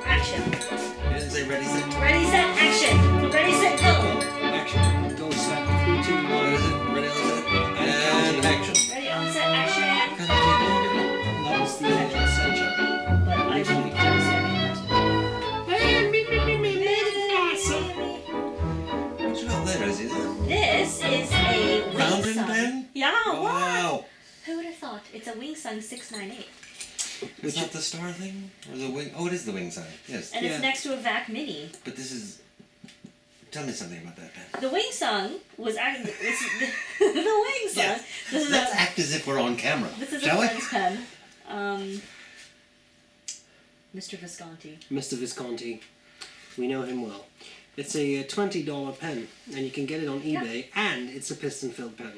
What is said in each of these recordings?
Action. You didn't say ready, set. Ready, set, action. Ready, set, go. Action. Go, set. 3, 2, 1. What is it? Ready, set. And action. Ready, on, set, action. What kind of tape are you giving me? That was the actual center. But I didn't What you got there, Izzy? This is a wing Fountain sung. pen? Yeah, Wow. what? Who would have thought? It's a wing sung 698. Is that the star thing? Or the wing? Oh, it is the wing sign. Yes. And it's next to a Vac Mini. But this is... Tell me something about that pen. The wing sung was actually... This is the wing sung. Yes. This is Let's act as if we're on camera. This is shall a we? friend's pen. Mr. Visconti. Mr. Visconti. We know him well. It's a $20 pen, and you can get it on eBay, and it's a piston-filled pen.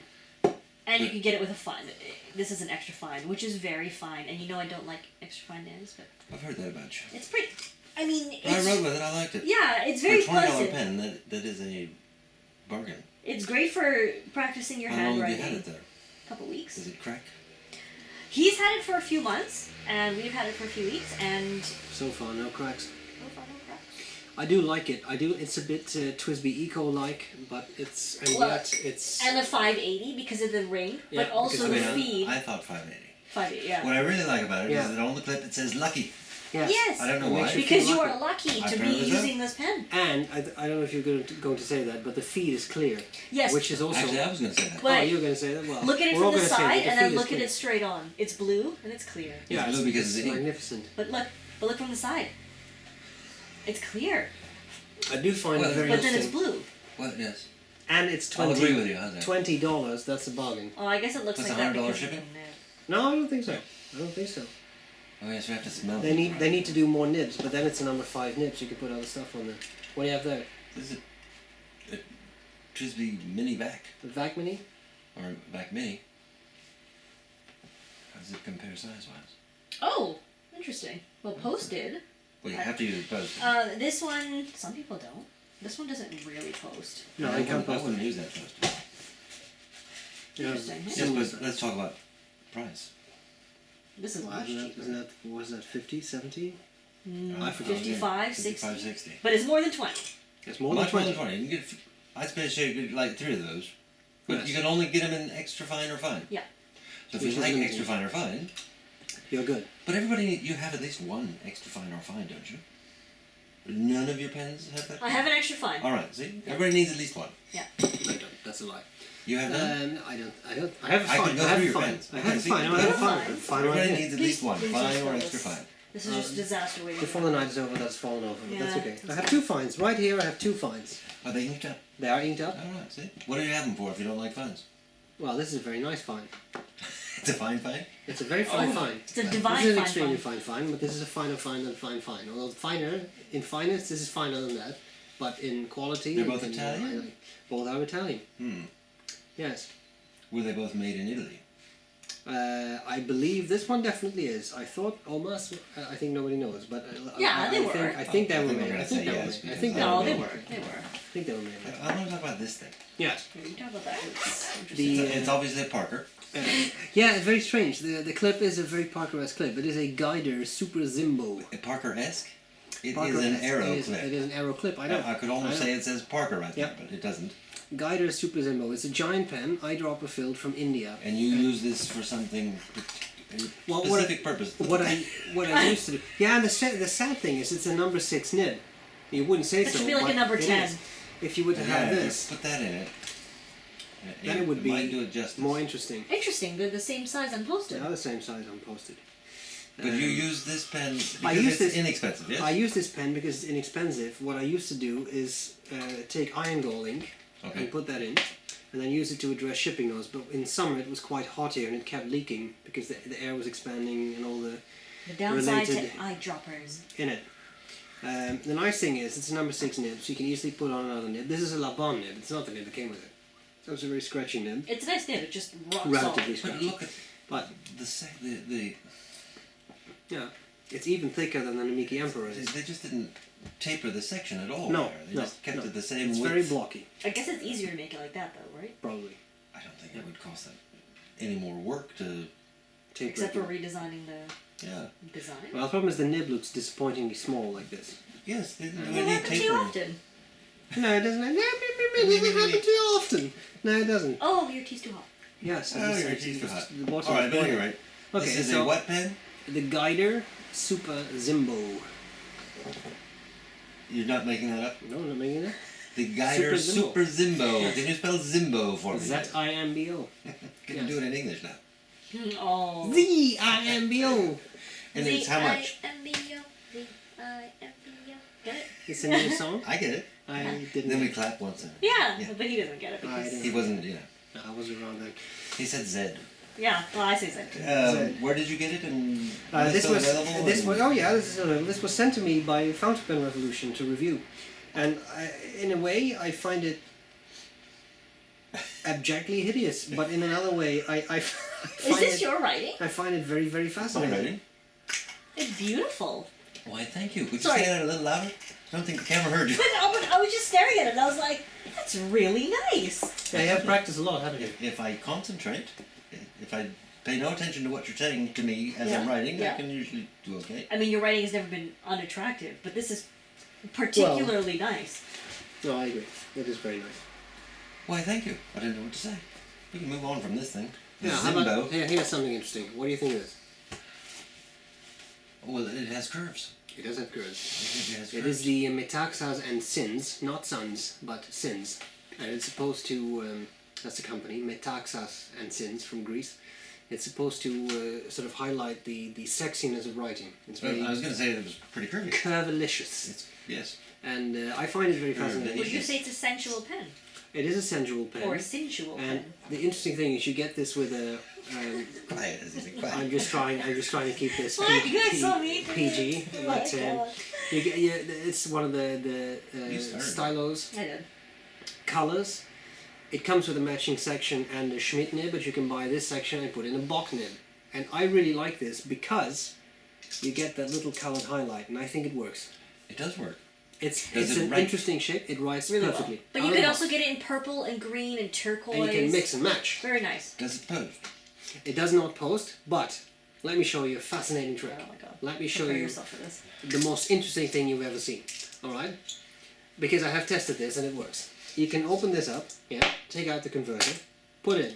And you can get it with a fine. This is an extra fine, which is very fine. And you know I don't like extra fine nails, but... I've heard that about you. It's pretty... I mean, I it's... wrote with it. I liked it. Yeah, it's very For a $20 pleasant. pen, that is a bargain. It's great for practicing your How long have handwriting. you had it there? A couple weeks. Does it crack? He's had it for a few months, and we've had it for a few weeks, and... So far, no cracks. No fun, no cracks. I do like it. I do. It's a bit Twsbi Eco-like, but it's... And Well, yet, it's... And a 580 because of the ring, Yeah, but also because the of the- feed. I thought 580. 580, yeah. What I really like about it Yeah. is that on the clip it says lucky. Yes. I don't know It why. makes Because feel you lucky. are lucky I to be apparently so. using this pen. And I don't know if you're going to say that, but the feed is clear. Yes. Which is also... Actually, I was going to say that. But oh, you're going to say that? Well, look at it we're all from the gonna say side, that. and The then feed is look at clear. it straight on. It's blue, and it's clear. Yeah, It's blue because it's it's ink. magnificent. But look from the side. It's clear, I do find Well, it very but then it's interesting. blue. What? Yes. And it's I'll agree with you. How's that? $20. That's a bargain. Oh, I guess it looks What's like the that $100 because shipping? No, I don't think so. I don't think so. Oh yes, we have to smell They it. need to do more nibs, but then it's a number 5 nibs. You can put other stuff on there. What do you have there? This is a Twsbi mini vac. The Vac Mini? Or vac mini. How does it compare size-wise? Oh, interesting. Well, Post did. Well, you have to use both. This one, some people don't. This one doesn't really post. No, I you can't wouldn't post it. use that post. Interesting. Yes, but let's talk about price. This is much cheaper. Was that 50, 70? I forgot. 55, 60. 55, 60. But it's more than 20. It's more than Much more 20. than 20. You can get, I'd say you could like 3 of those. But Yes. you can only get them in extra fine or fine. Yeah. So if Which you is like limited. extra fine or fine, You're good. but everybody, you have at least one extra fine or fine, don't you? None of your pens have that? I have an extra fine. Alright, see? Everybody needs at least one. I don't. That's a lie. You have none? I have a I fine. could go I have through a your fine. pens. I have a Okay, see? fine. I have a fine. Fine. Fine right Everybody here. needs at least one. Please Fine just or fill extra this. fine. This is just disaster waiting. Before the night is over, that's fallen over. That's Yeah, okay. it's I have fine. 2 fines. Right here, I have 2 fines. Are they inked up? They are inked up. Alright, see? What do you have them for if you don't like fines? Well, this is a very nice fine. It's a fine fine? It's a very fine fine. It's a This divine is an fine extremely fine. fine fine, but this is a finer fine than fine fine. Although finer, in fineness, this is finer than that. But in quality... They're both in- Italian? Both are Italian. Hmm. Yes. Were they both made in Italy? I believe this one definitely is. I thought Omas, I think nobody knows, but Yeah, they were. I think they I were think we're made. gonna I think say they were yes, made. I because think they No, were they made. were. They were. I think they were made. I want to talk about this thing. Yes. Here, you talk about that. It's interesting. The- It's obviously a Parker. Yeah, it's very strange. The clip is a very Parker-esque clip. It is a Guider Super Zimbo. A Parker-esque? It is Parker-esque. an arrow It clip. is an arrow clip. I know. I could almost I know. say it says Parker right Yep. there, but it doesn't. Guider Super Zimbo. It's a giant pen, eyedropper filled from India. And you use this for something, a Well, specific purpose. What I used to do. Yeah, and the sad thing is, it's a number 6 nib. You wouldn't say That so. should be like a but number it 10. is. If you were to Yeah, have if you this, put that in it. then it would be might do it justice. more interesting. Interesting. They're the same size and posted. They are the same size on posted. But you use this pen because use it's this- inexpensive, yes? I use this pen because it's inexpensive. What I used to do is take iron gall ink Okay. and put that in, and then use it to address shipping notes. But in summer it was quite hot here and it kept leaking because the air was expanding and all the The downside related- to eyedroppers. in it. The nice thing is it's a number 6 nib, so you can easily put on another nib. This is a La Bonne nib. It's not the nib that came with it. So it's a very scratchy nib. It's a nice nib. It just rocks Relatively off. But scratchy. look at But the yeah, it's even thicker than the Namiki Emperor is. they just didn't taper the section at all. No, there. They no, just kept no. it the same It's width. very blocky, I guess it's easier to make it like that, though, right? probably. I don't think it would cost that any more work to. Taper Except it. for redesigning the. Yeah. design. Well, the problem is the nib looks disappointingly small like this. Yes, they It need doesn't happen too tapering. often. No, it doesn't. It doesn't happen too often. No, it doesn't. Oh, your tea's too hot. Yes. Oh, your tea's too hot. The water Alright, is but boiling. you're right. Okay, This is so a what pen? the Guer Super Zimbo. You're not making that up? No, I'm not making it. The Guider Super Super Zimbo. Can you spell Zimbo for me? Z-I-M-B-O. Can you do it in English now? Oh. Z-I-M-B-O. And it's how much? Z-I-M-B-O, Z-I-M-B-O. Get it? It's a new song. I get it. I And didn't. then we clap once. Yeah, Yeah. but he doesn't get it I because... didn't. He wasn't, yeah. No, I wasn't around then. He said Z. Yeah, well, I say that too. Where did you get it? And is it This still was available? this And- was oh yeah, this is available. This was sent to me by Fountain Pen Revolution to review, and in a way I find it abjectly hideous, but in another way I Is find this it, your writing? I find it very very My fascinating. writing? It's beautiful. Why, thank you. Could you Sorry. say that a little louder? I don't think the camera heard you. But I was just staring at it and I was like, that's really nice. Yeah, you have practiced a lot, haven't you? If I concentrate, if I pay no attention to what you're saying to me as Yeah, I'm writing, yeah. I can usually do okay. I mean, your writing has never been unattractive, but this is particularly nice. No, I agree. It is very nice. Why, thank you. I didn't know what to say. We can move on from this thing. The Yeah, how Zimbo. about, here's something interesting. What do you think of this? Well, it has curves. It does have curves. It has It curves. is the Metaxas and Sins, not Sons, but Sins. And it's supposed to, that's the company, Metaxas and Sins from Greece. It's supposed to sort of highlight the sexiness of writing. It's Well, very I was going to say that it was pretty curvy. curvilicious. It's, yes. And I find it very fascinating. Would you say it's a sensual pen? It is a sensual pen. Or a sensual And pen? the interesting thing is you get this with a... Quiet, as you say, quiet. I'm just trying to keep this What? You guys saw me? PG, Oh my but God. you get, it's one of the You started. stylos I did. colors. It comes with a matching section and a Schmidt nib, but you can buy this section and put in a Bock nib. And I really like this because you get that little colored highlight, and I think it works. It does work. It's Does it an write- interesting shape. It writes Really perfectly. well. But Out you of could the also box. get it in purple and green and turquoise. And you can mix and match. Very nice. Does it post? It does not post, but let me show you a fascinating Oh trick. my god. Let me show Prepare you yourself for this. the most interesting thing you've ever seen. Alright? Because I have tested this and it works. You can open this up, yeah, take out the converter, put in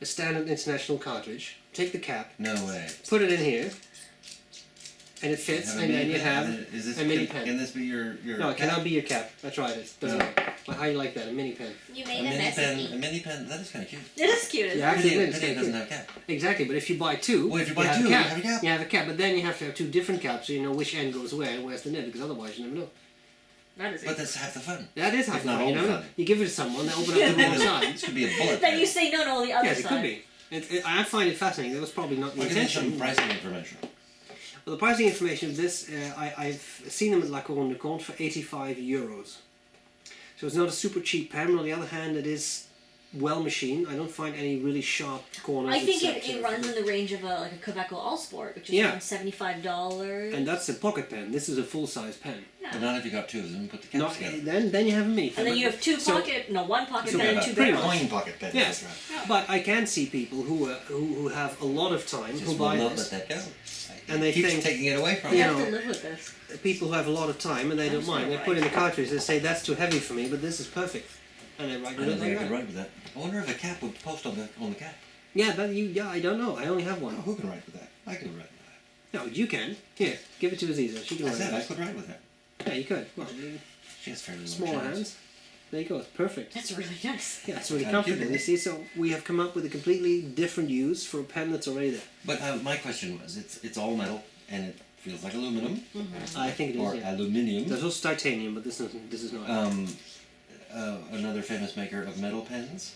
a standard international cartridge, take the cap, No way. put it in here, and it fits, Have a and then mini you pen? have Is this, a mini can, pen. Can this be your No, it cap? cannot be your cap. I tried it. Doesn't No. work. But how do you like that? A mini pen. You A made a mini mess of pen. A me. mini pen. That is kind of cute. It is cute, isn't Yeah, it? actually, Pity it is it kinda doesn't cute. have a cap. Exactly, but if you buy two, Well, if you buy have two, a you cap. have a cap. You have a cap, but then you have to have two different caps so you know which end goes where and where's the nib, because otherwise you never know. That is But it. that's half the fun. That is half It's the not fun, you all never the know. fun. You give it to someone, they open up the wrong side. This could be a bullet. Then pen. you say no, the other Yes, it side. could be. I find it fascinating. That was probably not the Look at some intention. pricing information. Well, the pricing information of this, I've seen them at La Couronne de Compte for €85. So it's not a super cheap pen, but on the other hand, it is well machined. I don't find any really sharp corners. I think except it runs in the range of a Quebeco All Sport, which is Yeah. around $75. And that's a pocket pen. This is a full-size pen. But not if you got two of them and put the caps Not, together. then you have a mini pen. And then you have two So- one pocket so pen and Yeah, two pretty big much. ones. coin pocket pen. Yes, That's right. but I can see people who have a lot of time Just who will buy not this. let that go. And they Keeps think- taking it away from You You you. have know, to live with this. People who have a lot of time and they don't mind. They put in the cartridge. They say that's too heavy for me, but this is perfect, and they write I it don't like think I that. could write with that. I wonder if a cap would post on the cap. Yeah, I don't know. I only have Oh, one. who can write with that? I could write with No, you can. Here, give it to Aziza. She can that. I write said I it. could write with that. Yeah, you could. Well, She has fairly large smaller hands. There you go. It's perfect. That's really nice. Yeah, it's really Thank you. comfortable. You see, so we have come up with a completely different use for a pen that's already there. But my question was, it's all metal and it feels like aluminum I think it is. or Yeah. aluminium. There's also titanium, but this is not. Another famous maker of metal pens.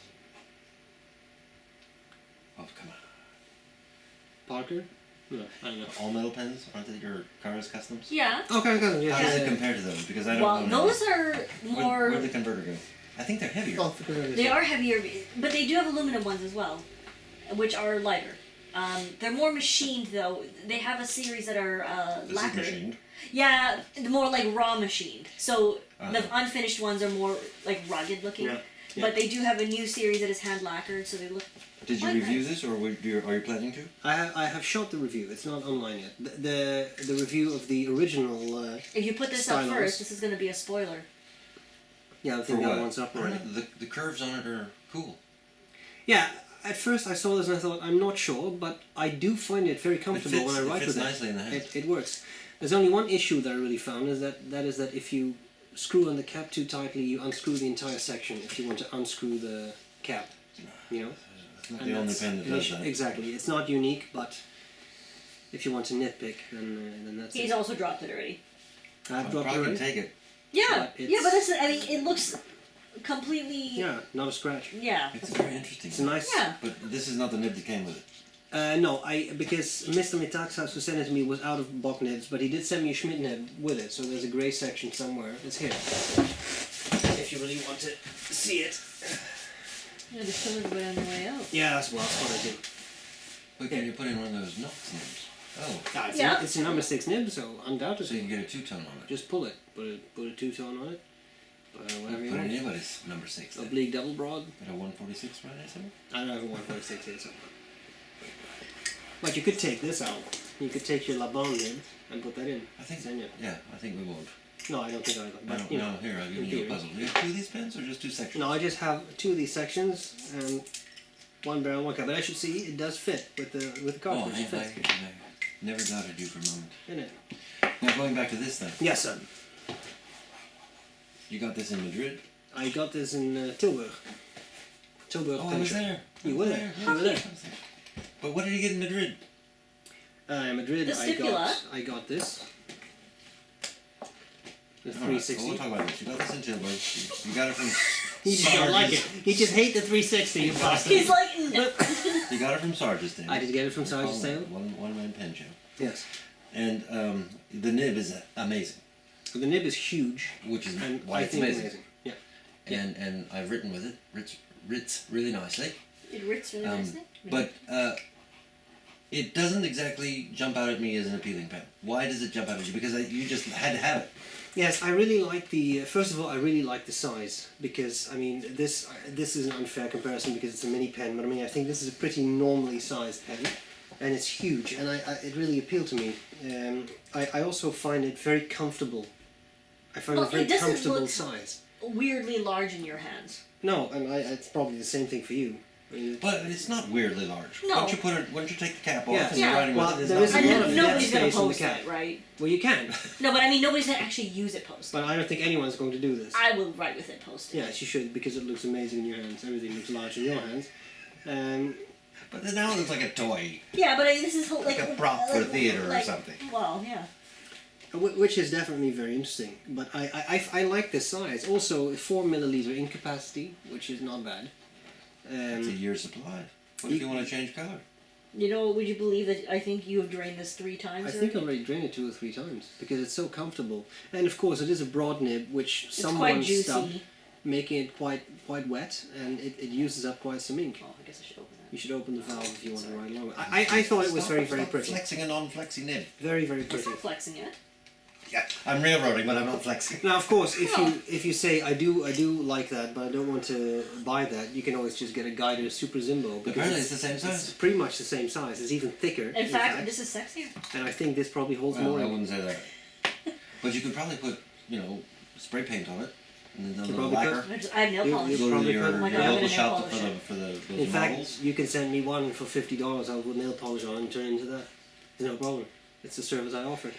Oh, come on. Parker? No, I don't know. All metal pens, aren't they your Cara's Customs? Yeah. Okay, yeah. How does it yeah. compare to those? Because I don't Well, know. those are more. Where'd the converter go? I think they're heavier. Oh, for goodness They sake. are heavier, but they do have aluminum ones as well, which are lighter. They're more machined though. They have a series that are This is lacquered. machined. Yeah, more like raw machined. So Uh-huh. the unfinished ones are more like rugged looking. Yeah. But they do have a new series that is hand lacquered, so they look. Did you quite review nice. this, or are you planning to? I have shot the review. It's not online yet. The review of the original. If you put this up Stylos. first, this is going to be a spoiler. Yeah, I think that one's up I don't already. know, the curves on it are cool. Yeah, at first I saw this and I thought, I'm not sure, but I do find it very comfortable when I write fits with nicely in the hand. it works. There's only one issue that I really found, is that if you screw on the cap too tightly, you unscrew the entire section if you want to unscrew the cap, you know? It's not And the only that's pen that an does issue. that. Exactly. It's not unique, but if you want to nitpick, then that's He's it. also dropped it already. I've I'll dropped it probably already. take it. Yeah, But yeah, but it's- this, I mean, it looks completely. Yeah, not a scratch. Yeah. It's very interesting. It's a nice. Yeah. But this is not the nib that came with it. No, because Mr. Metaxas who sent it to me was out of Bock nibs, but he did send me a Schmidt nib with it, so there's a grey section somewhere. It's here. If you really want to see it. Yeah, the fillers were on the way out. Yeah, that's what I do. But can you put in one of those Knox nibs? Oh, Ah, it's, Yeah. it's a number 6 nib, so so you undoubtedly. can get a two-tone on it. Just pull it. Put a 2-tone on it. Whatever you Put want. it in, but it's number 6. Then. Oblique double broad. Got a 146 right there somewhere? I don't have a 146 here somewhere. But you could take this out. You could take your Laban nib and put that in. I think. Then you- Yeah, I think we won't. No, I don't think I No, but, you know, here I'll give in you a theory. puzzle. Do you have two of these pens or just two sections? No, I just have 2 of these sections and one barrel, one cap. But as you see, it does fit with the Oh, cartridge. I It fits. never doubted you for a moment. In it. Now going back to this then, Yes, sir. you got this in Madrid. I got this in Tilburg. Tilburg. Oh, I was Pen Shop. there. You I were was there. Yeah, You were there. I was there. But what did you get in Madrid? In Madrid, The stipula. I got this. The All right, well, 360. we'll talk about this. You got this in Tilburg. You got it from. You just don't like it. You just hate the 360, you bastard. He's like, no. You got it from Sarge's Dale. I did get it from Sarge's Dale. One-man pen shop. Yes. And the nib is amazing, The nib is huge, which is and why I it's think amazing. Yeah. And I've written with it. Writs really nicely. It writs really nicely. But it doesn't exactly jump out at me as an appealing pen. Why does it jump out at you? Because you just had to have it. Yes, I really like the. First of all, I really like the size because I mean this is an unfair comparison because it's a mini pen, but I mean I think this is a pretty normally sized pen, and it's huge, and it really appealed to me. I also find it very comfortable. I find Well, it a very it doesn't comfortable look- size. Weirdly large in your hands. No, and it's probably the same thing for you. I mean, But it's not weirdly large. No. Once you take the cap off Yeah. and you're Yeah. writing Well, with it, there it's is a not lot And of weird. nobody's gonna space on the post cap. it, right? well, you can, No, but I mean, nobody's gonna actually use it post. but I don't think anyone's going to do this. I will write with it post. Yes, you should because it looks amazing in your hands. Everything looks large in your hands. But then now it looks like a toy. Yeah, but this is Like a prop for theater or something. Well, yeah. Which is definitely very interesting, but I like the size. Also, 4 milliliter ink capacity, which is not bad. It's a year's supply. What if you want to change color? You know, would you believe that I think you have drained this 3 times I think I already? already drained it 2 or 3 times because it's so comfortable. And of course, it is a broad nib, which It's quite someone juicy. stubbed, making it quite wet, and it uses up quite some ink. Oh, I guess I should open that. You should open the valve if you want to ride along. I thought it was very Stop pretty. flexing a non-flexy nib. Very It's pretty. not flexing it. Yeah, I'm railroading, but I'm not flexing. Now, of course, Oh. if you say I do like that, but I don't want to buy that, you can always just get a Guider Super Zimbo. because Apparently it's the same It's size. pretty much the same size. It's even thicker. In fact, this is sexier. and I think this probably holds Well, more. I ink. wouldn't say that. But you could probably put, spray paint on it, and then a You little probably lacquer. I have nail You- polish. you- Go to probably your, could. Oh my God, your I'm local gonna nail shop polish it. for those In fact, models. you can send me one for $50. I'll put nail polish on and turn it into that. There's no problem. It's the service I offer.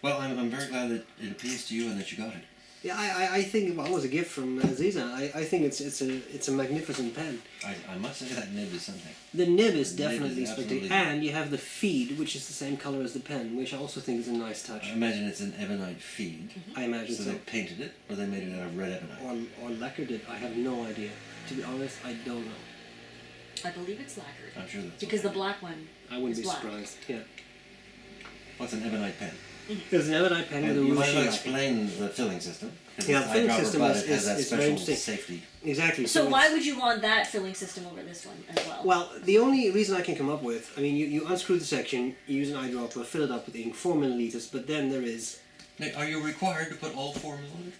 Well, I'm very glad that it appeals to you and that you got it. Yeah, I think it was a gift from Aziza. I think it's a magnificent pen. I must say that nib is something. The nib is The nib definitely is spectacular, absolutely- and you have the feed, which is the same color as the pen, which I also think is a nice touch. I imagine it's an ebonite feed. I imagine So so. they painted it, or they made it out of red ebonite. Or lacquered it. I have no idea. To be honest, I don't know. I believe it's lacquered. I'm sure that's Because the okay. black one I wouldn't is be black. surprised. Yeah. What's an ebonite pen? There's an ebonite pen with a And you might as well ruche. explain the filling system. 'Cause Yeah, it's the filling eyedropper, system but is- it has that is very special interesting. safety. Exactly. So why it's- would you want that filling system over this one as well? Well, the only reason I can come up with, I mean, you unscrew the section, you use an eyedropper, fill it up with ink, 4 milliliters, but then there is. Now, are you required to put all 4 milliliters?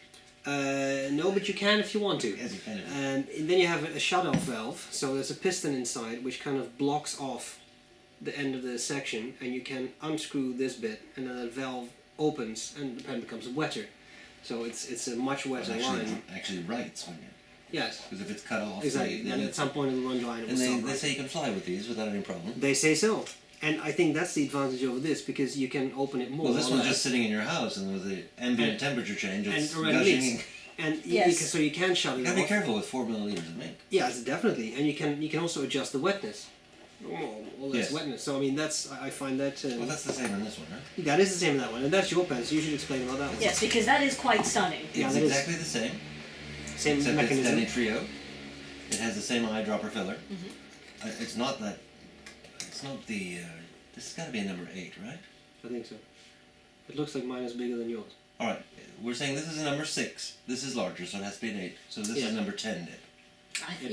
No, but you can if you want to. Yes, you can. And then you have a shut-off valve, so there's a piston inside which kind of blocks off the end of the section, and you can unscrew this bit, and then the valve opens, and the pen becomes wetter. So it's a much wetter line. Actually writes when you. Yes. Because if it's cut off, Exactly. And at some point in the run line, it will and stop they writing. say you can fly with these without any problem. They say so. And I think that's the advantage over this, because you can open it more. Well, this or one's less. just sitting in your house, and with the ambient temperature change, it's and around gushing. leaks. And Yes. so you can shut it You off. gotta be careful with 4 milliliters of ink. Yes, definitely. And you can also adjust the wetness. All this Yes. wetness. So I mean, I find that Well, that's the same on this one, right? that is the same in that one, and that's your pen. So you should explain about that one. Yes, because that is quite stunning. Yeah, It's that is. exactly the same, Same except mechanism. it's Danny Trio. It has the same eyedropper filler. It's not that. It's not the. This has got to be a number 8, right? I think so. It looks like mine is bigger than yours. All right. We're saying this is a number 6. This is larger, so it has to be an 8. So this Yeah. is number 10. Then.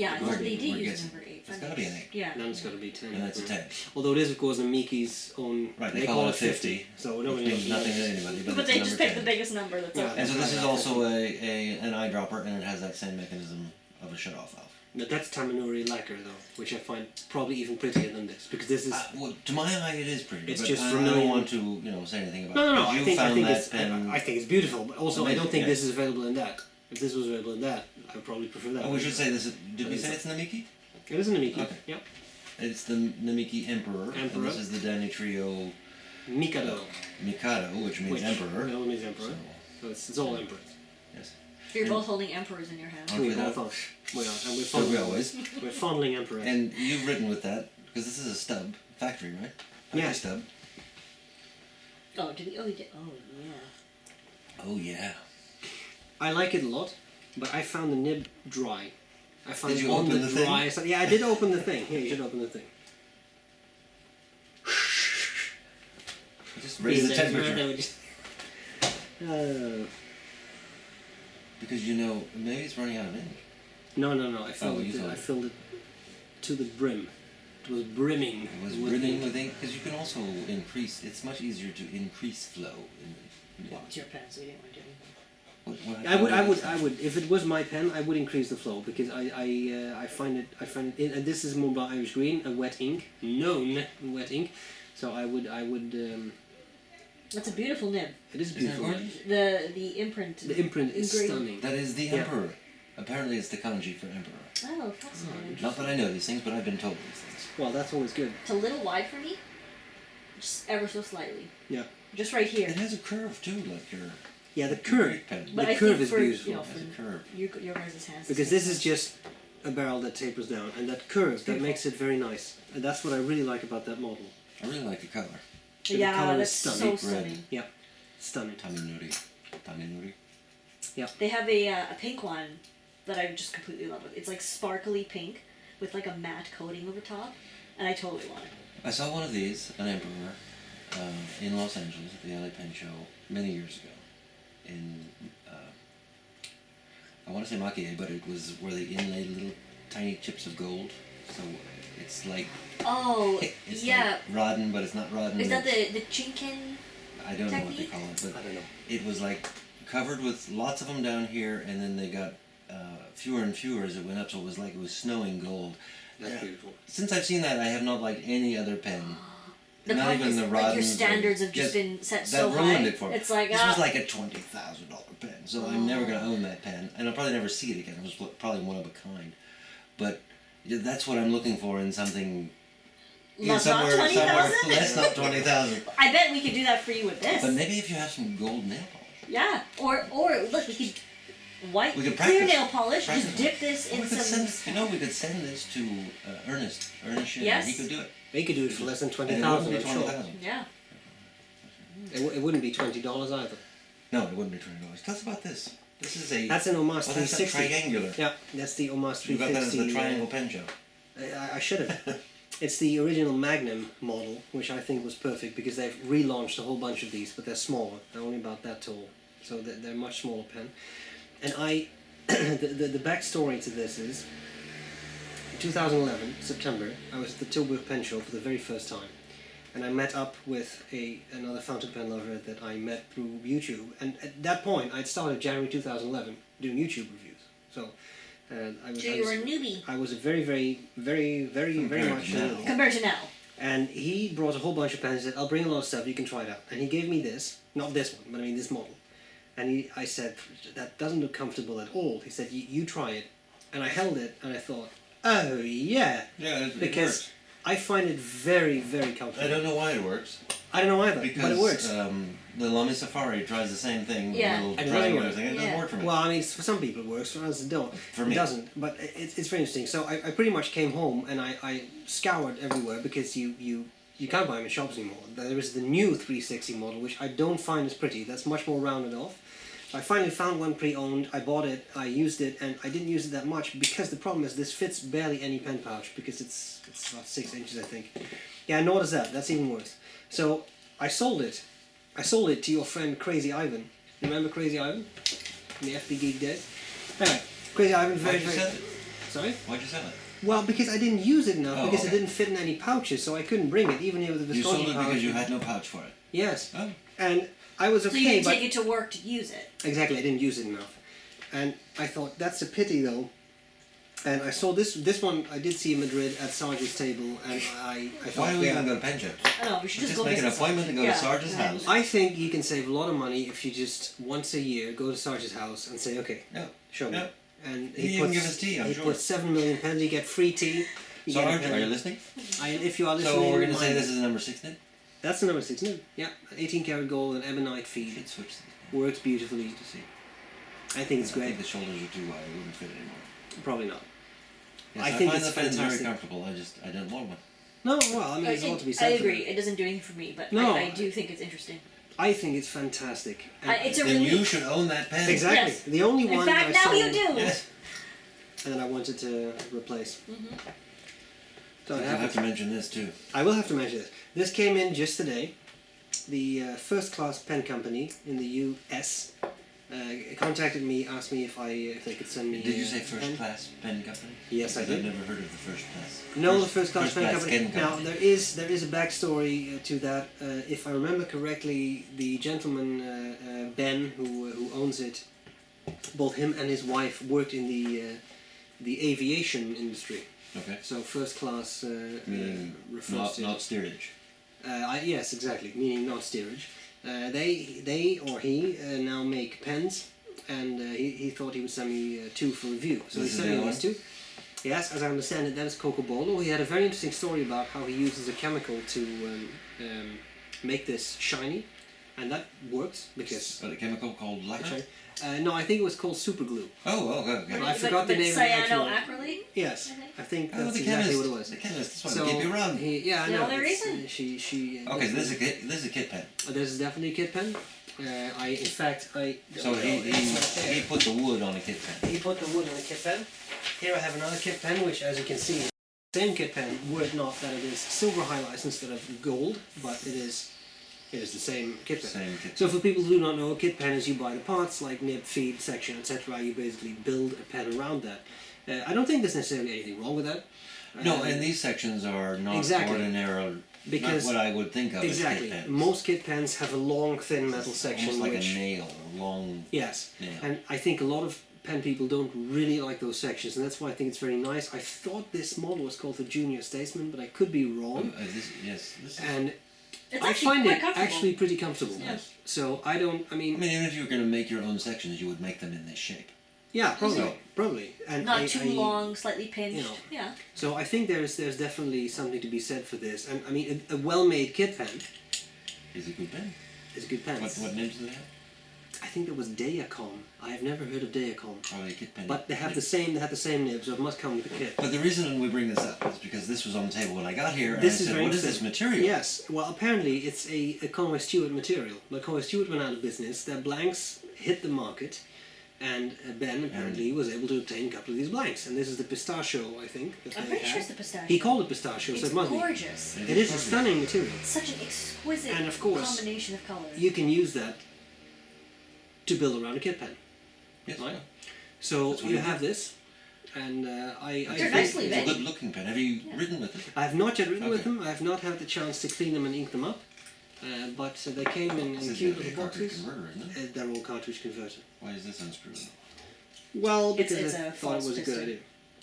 Yeah, I We're- thought they did we're use guessing. number 8. It's got to be an 8. Yeah. Then it's got to be 10. And that's a 10. Although it is, of course, Namiki's own. Right, they call it 50. So Which nobody means knows. nothing to anybody, but, But it's they number just picked 10. the biggest number that's Yeah. open. And so this is Right, also an eyedropper, and it has that same mechanism of a shut-off valve. But that's Tamanuri lacquer, though, which I find probably even prettier than this, because this is. Well, to my eye, it is pretty. It's but just I from don't knowing- want to, say anything about No, it. no, no. But I you think found that it's. pen. I think it's beautiful, but also I Amazing, don't think yeah. this is available in that. If this was available in that, I would probably prefer that. Oh, we should say this. Did we say it's Namiki? It is a Namiki. Okay. Yep. It's the Namiki Emperor. Emperor. And this is the Danny Trio Mikado. Mikado, which means Emperor. Well, it means emperor. So, So it's all emperors. yes. You're And- both holding emperors in your hand. Aren't we We that? both are. We are, and we're So we fondling. always. We're fondling emperors. And you've written with that because this is a stub factory, right? Yeah. Factory stub. Oh, did he? Oh, he did. Oh, yeah. Oh yeah. I like it a lot, but I found the nib dry. I found Did it you on open the the thing? dry side. Yeah, I did open the thing. Here, you should open the thing. Just raise the Yeah, temperature. we just- Uh, Because maybe it's running out of ink. no, no, no. I filled you it. filled I it. filled it to the brim. It was brimming. It was with brimming ink. with ink because you can also increase. It's much easier to increase flow. Well, it's your pen, so you didn't want to do anything. I would. If it was my pen, I would increase the flow because I find it. And this is more by Irish Green, a wet ink, known wet ink. So I would. That's a beautiful nib. It is Isn't it beautiful. gorgeous? The imprint. The imprint is Engraving. stunning. That is the Yeah. Emperor. Apparently, it's the kanji for Emperor. Oh, fascinating. Not that I know these things, but I've been told these things. Well, that's always good. It's a little wide for me. Just ever so slightly. Yeah. Just right here. It has a curve too, like your Yeah, the curve. Greek pen. But the I curve think is for, beautiful. You know, It has a for curve. your guys' hands. Because this is just a barrel that tapers down, and that curve that beautiful. makes it very nice. And that's what I really like about that model. I really like the color. The Yeah, colour is that's stunning. so Red. stunning. Yeah, stunning. Taminuri. Taminuri. They have a pink one that I just completely love. It's like sparkly pink with like a matte coating over top, and I totally want it. I saw one of these, an Emperor, in Los Angeles at the LA Pen Show many years ago. In I want to say maquille, but it was where they inlaid little tiny chips of gold. So it's like Oh, it's yeah. like Rodden, but it's not Rodden. Is that it's- the chinken? I don't know what they technique? call it, but I don't know. it was like covered with lots of them down here, and then they got fewer and fewer as it went up. So it was like it was snowing gold. That's Yeah. beautiful. Since I've seen that, I have not liked any other pen. The Not problem even is the like your Roddens or- standards have just Yes, been set That so high. ruined it for me. It's like this was like a $20,000 pen, so I'm never going to own that pen, and I'll probably never see it again. It was probably one of a kind, but yeah, that's what I'm looking for in something. Not somewhere 20,000? less, not 20,000. I bet we could do that for you with this. But maybe if you have some gold nail polish. Yeah, or look, we could white We could clear practice. nail polish. Practice. Just dip this in We could some. send, we could send this to Ernest Shin. Yes. He could do it. They could do it for less than And it 20,000. wouldn't be I'm sure. 20,000. Yeah. It wouldn't be $20 either. No, it wouldn't be $20. Tell us about this. This is a. That's an Omas well, that's a 360. triangular. Yeah, that's the Omas You got that as 360. the triangle pen show. I should have. It's the original Magnum model, which I think was perfect because they've relaunched a whole bunch of these, but they're smaller. They're only about that tall, so they're much smaller pen. And the backstory to this is, in 2011 September, I was at the Tilburg Pen Show for the very first time, and I met up with another fountain pen lover that I met through YouTube. And at that point, I'd started January 2011 doing YouTube reviews. So So you were a newbie I was a very, very, very, very, very much newbie. compared to now. And he brought a whole bunch of pens. He said, "I'll bring a lot of stuff. You can try it out." And he gave me this, not this one, but I mean this model. And I said, "That doesn't look comfortable at all." He said, "You try it." And I held it, and I thought, "Oh yeah," it because works. I find it very, very comfortable. I don't know why it works. I don't know either, Because but it works. The Lamy Safari tries the same thing. Yeah. With And a little really drawing and works. everything. It doesn't work for me. Well, I mean, for some people it works, for others it don't. For me. It doesn't. But it's very interesting. So I pretty much came home and I scoured everywhere because you can't buy them in shops anymore. There is the new 360 model, which I don't find as pretty. That's much more rounded off. I finally found one pre-owned. I bought it. I used it, and I didn't use it that much because the problem is this fits barely any pen pouch because it's about 6 inches, I think. Yeah, nor does that. That's even worse. So I sold it. I sold it to your friend Crazy Ivan. Remember Crazy Ivan? In the FB Geek days? Anyway, Crazy Ivan, very, Why'd you very... sell it? Sorry? Why'd you sell it? Well, because I didn't use it enough, Oh, because okay. it didn't fit in any pouches, so I couldn't bring it, even if it was You sold Visconti it pouch. because you had no pouch for it. Yes. Oh. And I was okay, So you didn't but... take it to work to use it. Exactly, I didn't use it enough. And I thought, that's a pity though. And I saw this one, I did see in Madrid at Sarge's table, and I thought, Why do we yeah, even go to pen shops? I don't know, we should Just just go make an visit appointment someone. to go to Yeah. Sarge's house. I think you can save a lot of money if you just once a year go to Sarge's house and say, okay, No. show me. No. And He even give us tea, I'm he sure. puts 7 million pens, you get free tea. You get a Sarge, pen. are you listening? If you are listening, So we're going to say mind this it. is a number 6 nib? That's the number 6 nib. Yeah, 18 karat gold and ebonite You feed. should switch this. Works beautifully. To see. I think it's I great. think the shoulders are too wide. It wouldn't fit anymore. Probably not. Yes, I I think find it's the pens very fantastic. comfortable. I don't want one. No, well, I mean, there's a lot to be I said for agree. that. It doesn't do anything for me, but No. I do think it's interesting. I think it's fantastic. And It's a Then you relief. should own that pen. exactly. Yes. The only In one fact, that I now you sold do. Yes. and that I wanted to replace. So You it have happened. to mention this too. I will have to mention this. This came in just today. The First Class Pen Company in the US contacted me, asked me if they could send me. Did you a say first pen. class pen company? Yes, I Because did. I've never heard of the first class. No, the First Class Pen Company. Pen Now company. there is a backstory to that. If I remember correctly, the gentleman Ben who owns it, both him and his wife worked in the aviation industry. Okay. So First Class Meaning refers to not steerage. yes, exactly, meaning not steerage. They or he now make pens, and he thought he would send me 2 for review. So he This is sent the me other these 2. Yes, as I understand it, that is Cocobolo. He had a very interesting story about how he uses a chemical to make this shiny, and that works because. But a chemical called lacquer? No, I think it was called super glue. Oh, okay. I forgot the name of the actual- cyanoacrylate? Yes, I think Oh, that's the exactly chemist. what it was. The chemist. That's So what keep you around. yeah, I No know. other it's, reason? She. Okay, so this is a kit pen. This is definitely a kit pen. In fact, So he put the wood on a kit pen. He put the wood on a kit pen. Here I have another kit pen, which, as you can see, same kit pen. Were it not that it is silver highlights instead of gold, but it is the same kit pen. Same kit So for people who do not know, a kit pen is you buy the parts like nib, feed, section, etc. You basically build a pen around that. I don't think there's necessarily anything wrong with that. No, and these sections are not Exactly. ordinary. Because- not what I would think of Exactly. as kit pens. Most kit pens have a long, thin metal section, Almost like which a nail, a long yes, nail. and I think a lot of pen people don't really like those sections, and that's why I think it's very nice. I thought this model was called the Junior Statesman, but I could be wrong. This is. And It's I actually find quite it comfortable. actually pretty comfortable. Yes. So I don't. I mean, I mean, even if you were going to make your own sections, you would make them in this shape. yeah, probably, So- probably, and Not I- too I- long, slightly pinched. you know. Yeah. So I think there's definitely something to be said for this, and I mean, a well-made kit pen Is a good pen. is a good pen. What names do they have? I think there was Dayacom. I have never heard of Dayacom, Probably a kit pen. but they have the same. They have the same nib, so it must come with the kit. But the reason we bring this up is because this was on the table when I got here, and This I is said, very "What is this interesting. material?" Yes, well, apparently it's a Conway Stewart material. But Conway Stewart went out of business. Their blanks hit the market, and Ben apparently was able to obtain a couple of these blanks. And this is the pistachio, I think. That I'm they pretty had. sure it's the pistachio. He called it pistachio, so It's it must gorgeous. be. It is a stunning material. It's such an exquisite And of course, combination of colors. You can use that to build around a kit pen. Yes. Right. So That's what you I have this. And I They're think nicely It's a made. good looking pen. Have you written with it? I have not yet written with Okay. them. I have not had the chance to clean them and ink them up. But they came in This is cute a little cartridge boxes. converter, isn't it? They're all cartridge converted. Why is this unscrewed? Well, because It's I a thought it false was a good piston. idea.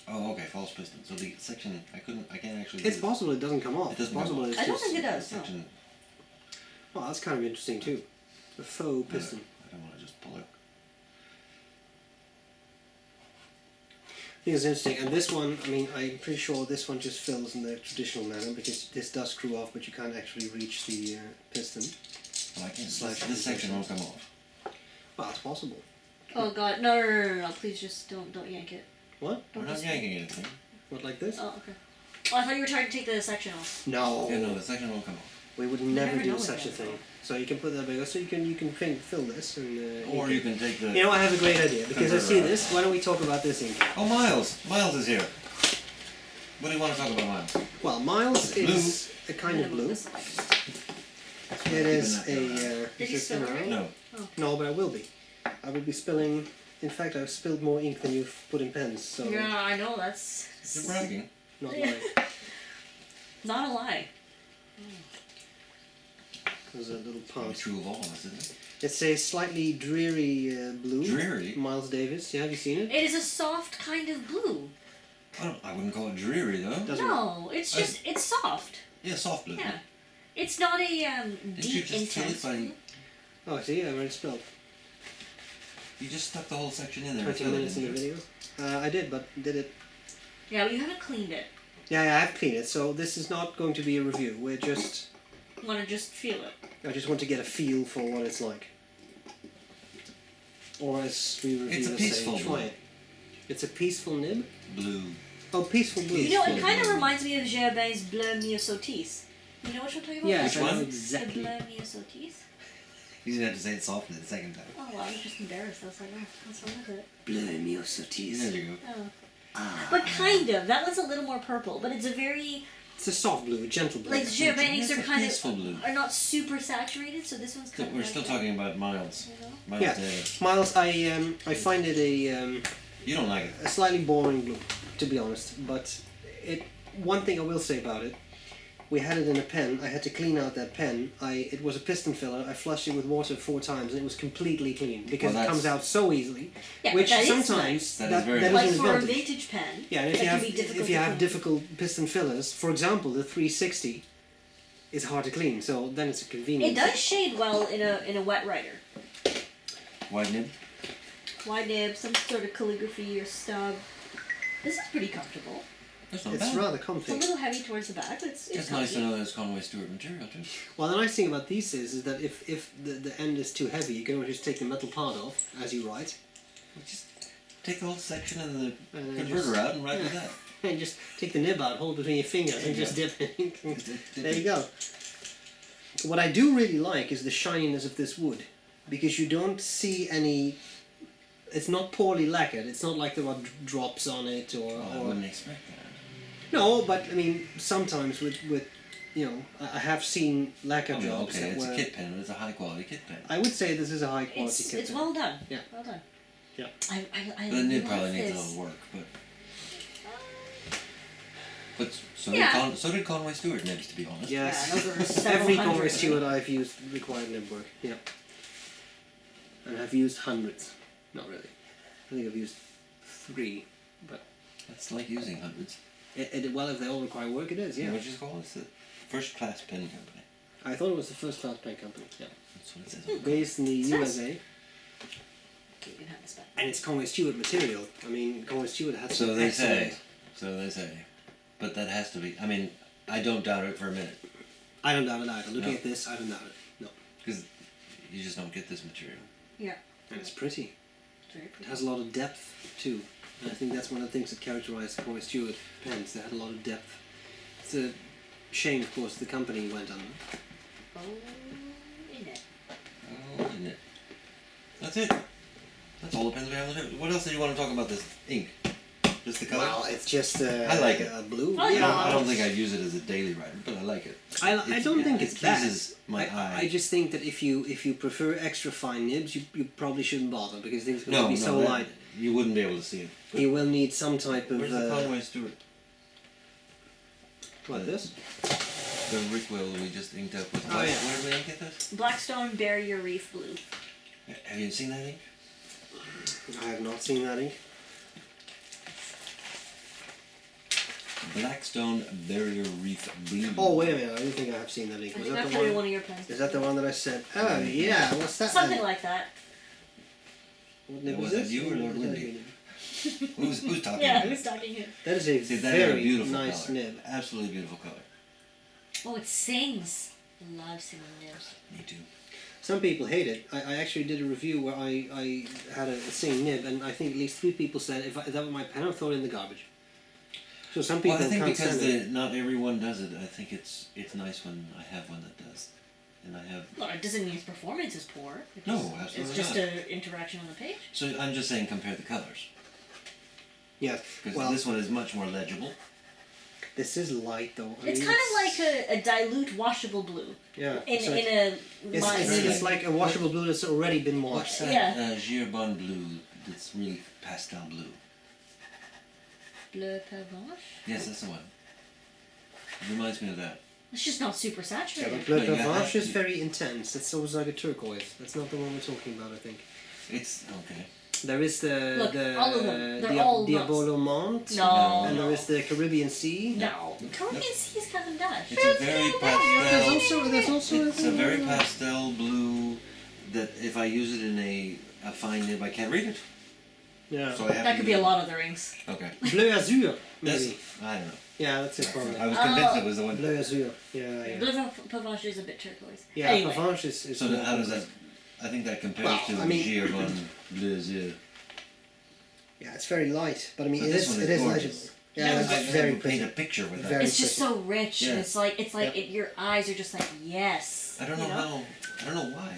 Oh, okay, false piston. So the section, I can't actually. It's do possible it doesn't come off. It doesn't it's possible come it's I don't just. think it the does. No. section. Well, that's kind of interesting too. A faux piston. I don't want to just pull it. I think it's interesting. And this one, I mean, I'm pretty sure this one just fills in the traditional manner because this does screw off, but you can't actually reach the piston. Well, I can't. Slash This section won't come off. Well, it's possible. Oh god, no, please just don't yank it. What? We're Don't not just- yanking anything. What, like this? Oh, okay. Oh, I thought you were trying to take the section off. No. Yeah, no, the section won't come off. We would never never know do with such a that. thing. So you can put that big. So you can fill this and. Or you can take the. You know, I have a great idea because I see Converter out. this. Why don't we talk about this ink? Oh, Miles! Miles is here. What do you want to talk about, Miles? Well, Miles is a kind of blue. This way. It is Keeping that a. Did is you this spill it around? already? No. No, but I will be. I will be spilling. In fact, I've spilled more ink than you've put in pens. So Yeah, I know, that's You're bragging. not Yeah. lying. not a lie. There's a little Probably part. true of all of us, isn't it? It's a slightly dreary blue. Dreary? Miles Davis. Yeah, have you seen it? It is a soft kind of blue. I wouldn't call it dreary, though. Doesn't No, it's just, it's soft. Yeah, soft blue. Yeah. It's not a Didn't you deep, just fill intense it by... blue. Oh, see, I already spilled. You just stuck the whole section in there. 20 and minutes in filled the it, video. I did, but did it. Yeah, but you haven't cleaned it. Yeah, I have cleaned it, so this is not going to be a review. We're just. You want to just feel it. I just want to get a feel for what it's like. Or as we It's a reviewers peaceful say, blue. try it. It's a peaceful nib? Blue. Oh, peaceful blue. You know, it Blue. kind of reminds me of Gerbain's Bleu Myosotis. You know what I'm talking about? Yeah, Which I know one? exactly. The Bleu Myosotis? You didn't have to say it softly the second time. Oh, well, I was just embarrassed. I was like, oh, what's wrong with it? Bleu There Myosotis. you go. Oh. Ah. But kind of. That one's a little more purple, but it's a very... It's a soft blue, a gentle blue. Like, Gerbain inks It's are a kind peaceful of... blue. are not super saturated, so this one's kind of We're like still that, talking about Miles. you know? Miles Yeah. Davis. Miles, I find it You don't like it. a slightly boring blue, to be honest. But one thing I will say about it, we had it in a pen. I had to clean out that pen. It was a piston filler. I flushed it with water 4 times, and it was completely clean because Well, it comes that's- out so easily. Yeah, which that is sometimes nice. That is very that nice. Like is an for a advantage. vintage pen, Yeah, and if that you can have be difficult if you to have clean. difficult piston fillers, for example, the 360 is hard to clean. So then it's a It convenience. does shade well in a wet writer. Wide nib? Wide nib, some sort of calligraphy or stub. This is pretty comfortable. That's not It's bad. rather It's a comfy. little heavy towards the back, but it's It's nice to comfy. know that it's Conway Stewart material, too. Well, the nice thing about these is that if the end is too heavy, you can always just take the metal part off as you write, Just take the whole section and the And then converter just- out and write with yeah. that. and just take the nib out, hold it between your fingers, and just dip it. in. There you go. What I do really like is the shininess of this wood, because you don't see any. It's not poorly lacquered. It's not like there are drops on it or. Well, I or wouldn't expect that. no, but I mean sometimes with you know I have seen lacquer I mean, jobs okay, that it's were. a kit pen, but it's a high quality kit pen. I would say this is a high quality kit It's pen. well done. Yeah. Well done. Yeah. I The nib love probably needs a this. little work, but so Yeah. so did Conway Stewart nibs, to be honest. Yes. Yeah, those are several Every hundred, Conway right? Stewart I've used required nib work. Yeah. And I've used hundreds. Not really. I think I've used 3, but That's like using hundreds. well, if they all require work, it is. Yeah. What did you call it? It's the first class pen company. I thought it was the first class pen company. Yeah. That's what it says. on the Based in the Nice. USA, Okay, you can have this back. and it's Conway Stewart material. I mean, Conway Stewart has So some they excellent. say. So they say. But that has to be. I mean, I don't doubt it for a minute. I don't doubt it either. Looking No. at this, I don't doubt it. No. Because you just don't get this material. Yeah, And it's pretty. it's very It pretty. has a lot of depth too. And I think that's one of the things that characterized the Conway Stewart pens. They had a lot of depth. It's a shame, of course, the company went under. Oh, in it. Oh, isn't it? That's it. That's all the pens we have on the table. What else did you want to talk about this ink? Just the color? Well, it's just I like it. blue. Oh, yeah. yeah. I don't think I'd use it as a daily writer, but I like it. I don't think it's it bad. pleases my eye. I just think that if you prefer extra fine nibs, you probably shouldn't bother because things are going to be so that- light. You wouldn't be able to see it. But You will need some type of where's the Conway Stewart? like this. The Rickwill we just inked up with. Oh, yeah. Where did we ink this? Blackstone B.R.E Reef Blue. Have you seen that ink? I have not seen that ink. Blackstone Barrier Reef Blue. Oh wait a minute! I don't think I have seen that ink. I Was think that that the could be one? one of your pens. Is that the one that I said? Oh yeah. What's that? Something then? like that. What nib Was is that this? you or Lord Is that Windy? you? Who's talking? Yeah, about who's it? talking here? That is a See, that is a very beautiful nice color. nib. Absolutely beautiful color. Oh, it sings. I love singing nibs. Me too. Some people hate it. I actually did a review where I had a same nib, and I think at least 3 people said if that were my pen, I'd throw it in the garbage. So some people Well, I think can't because stand it. not everyone does it. I think it's nice when I have one that does, and I have. Well, it doesn't mean its performance is poor. It's No, just- absolutely It's just not. an interaction on the page. So I'm just saying compare the colors Yeah. because Well, this one is much more legible. this is light though. I It's mean, kind of like a dilute washable blue yeah. in so in a it's like a washable blue that's already been washed. What's that Yeah. Guer blue that's really pastel blue? bleu pervenche. Yes, that's the one. It reminds me of that. It's just not super Yeah, saturated. but bleu No, you have pervenche to- is very intense. It's always like a turquoise. That's not the one we're talking about, I think. It's okay. There is Look, all of them. They're all nuts. Diabolo Mont. No. And there is the Caribbean Sea. No. Caribbean Sea is kind of Dutch. It's a very pastel. There's also It's a very pastel blue that if I use it in a fine nib, I can't read it. yeah. So I have That to could be use a it. lot of the rings. Okay. Bleu Azur, This, maybe. I don't know. Yeah, that's it probably. I was convinced it was the one. Bleu Azur. Yeah. Bleu pervenche is a bit turquoise. Yeah, Anyway. Pervenche is So more how does that? complex. I think that compares Well, to I mean- Gier Bleu Azur. Yeah, it's very light, but I mean But it this is one it is is gorgeous. legible. Yeah, Yeah, it's I very paint pretty. a picture with that. Very It's just so rich. Yeah. And it's like Yep. your eyes are just like yes. I don't know you how. I don't know why.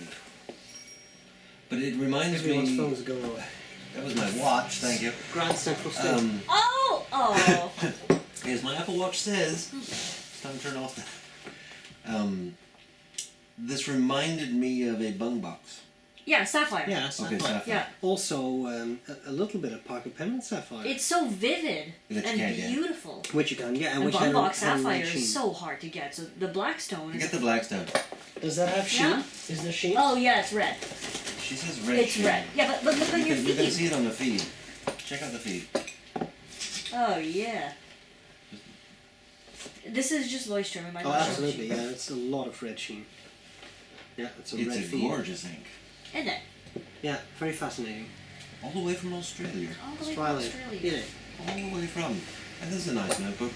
But it reminds Everyone's me. phones are going off. That was my watch. Thank you. Grand Central Station. Oh. As my Apple Watch says, it's time to turn off that. This reminded me of a bung box. Yeah, sapphire. Yeah, Okay, sapphire. sapphire. Yeah. Also, a little bit of Parker Pen Sapphire. It's so vivid That you and can't get. beautiful. Which you can get, and And which bun had box a red sapphire sheen. is so hard to get. So the Blackstone You is. get the Blackstone. Does that have sheen? Yeah. Is there sheen? Oh yeah, it's red. She says red. It's red. Yeah, but look on You your can, you can see feet. it on the feed. Check out the feed. Oh yeah. This is just Leuchtturm. Oh, absolutely. Yeah, it's a lot of red sheen. Yeah, it's a It's red a feed. gorgeous ink. Isn't it? Yeah, very fascinating. All the way from Australia. All the way from Australia. Yeah. All the way from. And this is a nice notebook.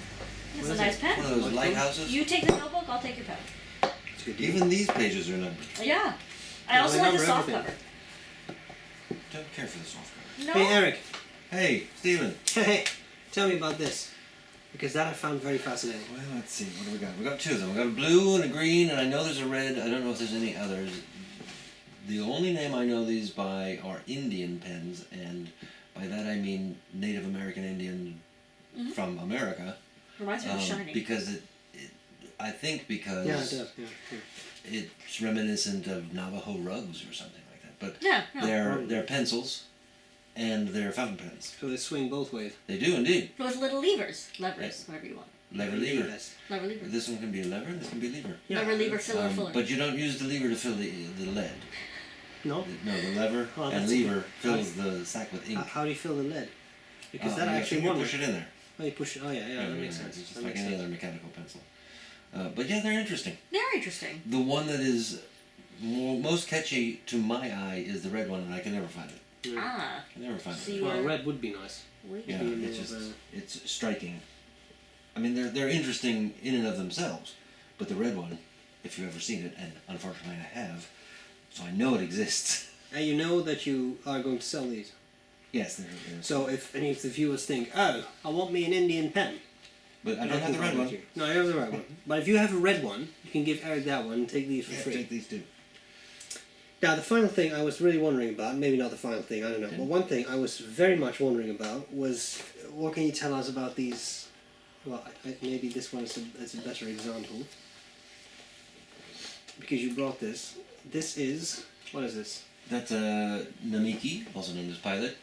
It's What a is nice it? pen. One of those lighthouses. You take the notebook, I'll take your pen. It's a good deal. Even these pages are numbered. Yeah. I Yeah, also they like the number soft everything. cover. Don't care for the soft cover. No. Hey, Eric. Hey, Stephen. Hey, tell me about this. Because that I found very fascinating. Well, let's see. What do we got? We got 2 of them. We got a blue and a green, and I know there's a red. I don't know if there's any others. The only name I know these by are Indian pens, and by that I mean Native American Indian from America. Reminds me of Shining. Because I think because Yeah, it does. Yeah, yeah. it's reminiscent of Navajo rugs or something like that. But Yeah. they're pencils, and they're fountain pens. So they swing both ways. They do indeed. With little levers, whatever you want. Lever lever. Yes. Lever lever. This one can be a lever, and this can be a lever. Yeah. Lever lever, filler filler. But you don't use the lever to fill the lead. No? No, the lever Oh, and that's lever fills the sack with ink. How do you fill the lead? Because that you actually you wonders. push it in there. Oh, you push it. Oh, yeah, that makes sense. It's just That like makes any sense. other mechanical pencil. But yeah, they're interesting. They're interesting. The one that is most catchy to my eye is the red one, and I can never find it. Yeah. Ah. I can never find See, it. Well, red would be nice. Wait. Yeah, be it's more just of it's striking. I mean, they're interesting in and of themselves, but the red one, if you've ever seen it, and unfortunately I have, so I know it exists. And you know that you are going to sell these. Yes, they're So if any of the viewers think, oh, I want me an Indian pen. but I don't have the red one. No, I have the red one. But if you have a red one, you can give Eric that one and take these for Yeah, free. take these two. Now, the final thing I was really wondering about, maybe not the final thing, I don't know, but one thing I was very much wondering about was, what can you tell us about these, well, maybe this one is a better example, because you brought this. This is, what is this? That's a Namiki, also known as pilot,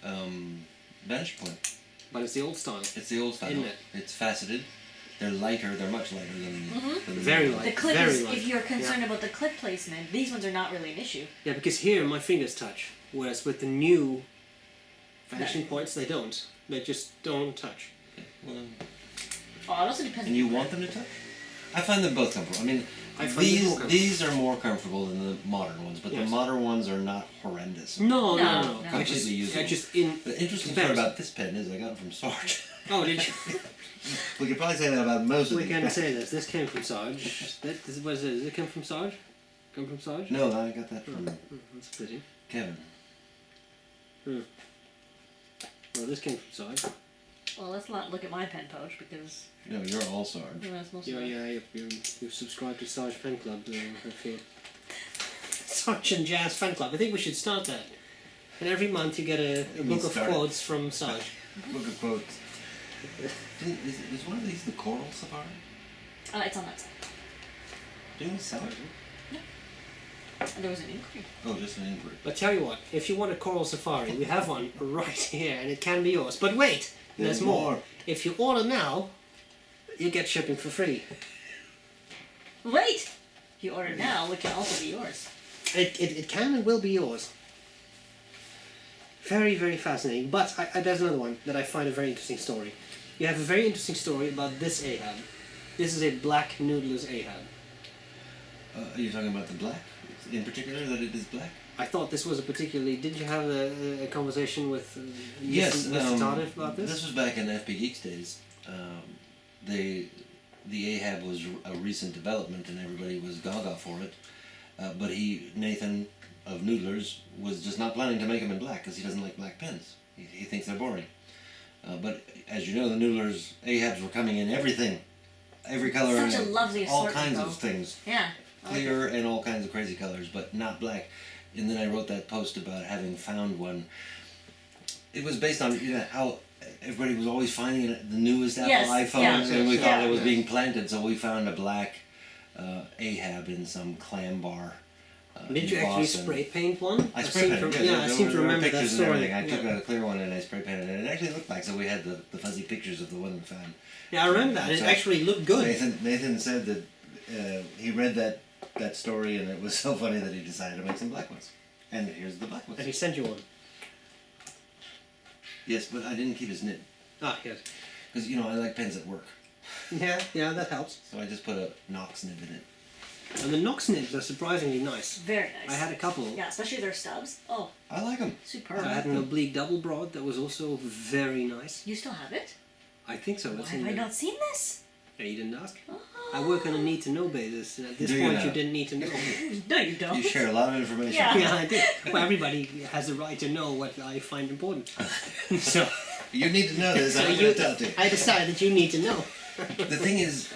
vanishing point. But it's the old style. It's the old style. Isn't it? It's faceted. They're lighter. They're much lighter than the Very new light. The clip Very is, light. if you're concerned Yeah. about the clip placement, these ones are not really an issue. Yeah, because here my fingers touch, whereas with the new vanishing points they don't. They just don't touch. Well, Oh, it also depends. and you want them to touch? I find them both comfortable. I mean, I find them more comfortable. these are more comfortable than the modern ones, but the Yes. modern ones are not horrendous. No. No. I just, Completely usable. I just in. The interesting Depends. part about this pen is I got it from Sarge. Oh, did you? We could probably say that about most of We these can pens. say this. This came from Sarge. This what is it? Does it come from Sarge? Come from Sarge? No, I got that from That's a pity. Kevin. Well, this came from Sarge. Well, let's not look at my pen pouch because No, you're all Sarge. that's most Yeah, of it. you subscribe to Sarge Fan Club, I feel. Sarge and Jazz Fan Club. I think we should start that. And every month you get a book of start it. quotes from Sarge. Book of quotes. Is one of these the Coral Safari? It's on that side. Do we sell it? And there was an inquiry. Oh, just an inquiry. But tell you what, if you want a Coral Safari, we have one right here, and it can be yours. But wait, there's more. If you order now, you get shipping for free. Wait! If you order now, it can also be yours. It can and will be yours. Very, very fascinating. But there's another one that I find a very interesting story. You have a very interesting story about this ahab. This is a black Noodlers ahab. Are you talking about the black? In particular, that it is black? I thought this was a particularly... Did you have a conversation with Yes. Mr. Tardif about this? This was back in FP Geeks days. The ahab was a recent development and everybody was gaga for it. But Nathan of Noodlers was just not planning to make them in black because he doesn't like black pens. He thinks they're boring. But as you know, the Noodlers ahabs were coming in everything. Every color Such a and lovely all assortment, kinds though. of things. Yeah. Clear and all kinds of crazy colors, but not black. And then I wrote that post about having found one. It was based on how everybody was always finding the newest Apple Yes, iPhones, yeah. and we Yeah. thought it was being planted, so we found a black ahab in some clam bar. Did you in actually Boston. spray paint one? I spray painted. I seem to there were remember that pictures and story. everything. I Yeah. took a clear one and I spray painted it. And it actually looked black, so we had the fuzzy pictures of the one we found. Yeah, I remember that. It So actually looked good. Nathan said that he read that story and it was so funny that he decided to make some black ones. And here's the black ones. And he sent you one. Yes, but I didn't keep his nib. Ah, yes. Because, I like pens at work. Yeah, that helps. So I just put a Knox nib in it. And the Knox nibs are surprisingly nice. Very nice. I had a couple. Yeah, especially their stubs. Oh, I like them. superb. I had an oblique double broad that was also very nice. You still have it? I think so. Why It's in have I there. not seen this? Yeah, you didn't ask. Oh. I work on a need to know basis. At this Do you point, now? you didn't need to know. No, you don't. You share a lot of information. Yeah. Yeah, I do. Well, everybody has a right to know what I find important. So, You need to know this. so I'm going to tell you. I decided that you need to know. The thing is,